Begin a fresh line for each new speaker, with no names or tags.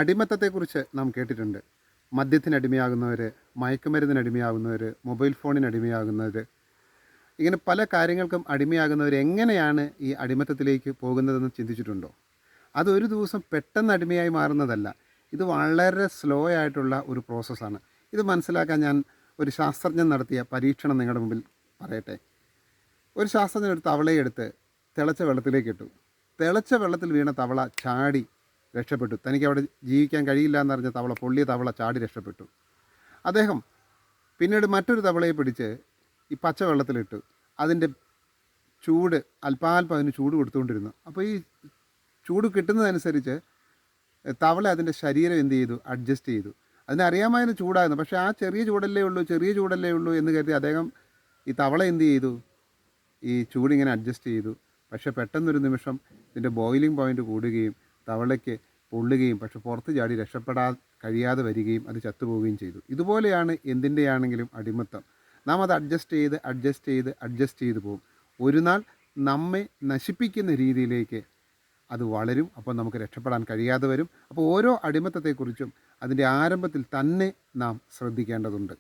അടിമത്തത്തെക്കുറിച്ച് നാം കേട്ടിട്ടുണ്ട്. മദ്യത്തിനടിമയാകുന്നവർ, മയക്കുമരുന്നിനടിമയാകുന്നവർ, മൊബൈൽ ഫോണിനടിമയാകുന്നവർ, ഇങ്ങനെ പല കാര്യങ്ങൾക്കും അടിമയാകുന്നവർ എങ്ങനെയാണ് ഈ അടിമത്തത്തിലേക്ക് പോകുന്നതെന്ന് ചിന്തിച്ചിട്ടുണ്ടോ? അതൊരു ദിവസം പെട്ടെന്ന് അടിമയായി മാറുന്നതല്ല. ഇത് വളരെ സ്ലോ ആയിട്ടുള്ള ഒരു പ്രോസസ്സാണ്. ഇത് മനസ്സിലാക്കാൻ ഞാൻ ഒരു ശാസ്ത്രജ്ഞൻ നടത്തിയ പരീക്ഷണം നിങ്ങളുടെ മുമ്പിൽ പറയട്ടെ. ഒരു ശാസ്ത്രജ്ഞൻ ഒരു തവളയെടുത്ത് തിളച്ച വെള്ളത്തിലേക്ക് ഇട്ടു. തിളച്ച വെള്ളത്തിൽ വീണ തവള ചാടി രക്ഷപ്പെട്ടു. തനിക്ക് അവിടെ ജീവിക്കാൻ കഴിയില്ല എന്നറിഞ്ഞ തവള, പൊള്ളിയ തവള ചാടി രക്ഷപ്പെട്ടു. അദ്ദേഹം പിന്നീട് മറ്റൊരു തവളയെ പിടിച്ച് ഈ പച്ചവെള്ളത്തിലിട്ടു. അതിൻ്റെ ചൂട് അല്പാൽപ്പം അതിന് ചൂട് കൊടുത്തുകൊണ്ടിരുന്നു. അപ്പോൾ ഈ ചൂട് കിട്ടുന്നതനുസരിച്ച് തവള അതിൻ്റെ ശരീരം എന്ത് ചെയ്തു? അഡ്ജസ്റ്റ് ചെയ്തു. അതിനറിയാമായിരുന്നു ചൂടായിരുന്നു. പക്ഷേ ആ ചെറിയ ചൂടല്ലേ ഉള്ളൂ എന്ന് കരുതി അദ്ദേഹം ഈ തവള എന്ത് ചെയ്തു? ഈ ചൂടിങ്ങനെ അഡ്ജസ്റ്റ് ചെയ്തു. പക്ഷേ പെട്ടെന്നൊരു നിമിഷം ഇതിൻ്റെ ബോയിലിംഗ് പോയിൻ്റ് കൂടുകയും തവളയ്ക്ക് പൊള്ളുകയും പക്ഷെ പുറത്ത് ചാടി കഴിയാതെ വരികയും അത് ചത്തുപോവുകയും ചെയ്തു. ഇതുപോലെയാണ് എന്തിൻ്റെയാണെങ്കിലും അടിമത്തം. നാം അത് അഡ്ജസ്റ്റ് ചെയ്ത് പോകും. ഒരു നാൾ നമ്മെ നശിപ്പിക്കുന്ന രീതിയിലേക്ക് അത് വളരും. അപ്പോൾ നമുക്ക് രക്ഷപ്പെടാൻ കഴിയാതെ വരും. അപ്പോൾ ഓരോ അടിമത്തത്തെക്കുറിച്ചും അതിൻ്റെ ആരംഭത്തിൽ തന്നെ നാം ശ്രദ്ധിക്കേണ്ടതുണ്ട്.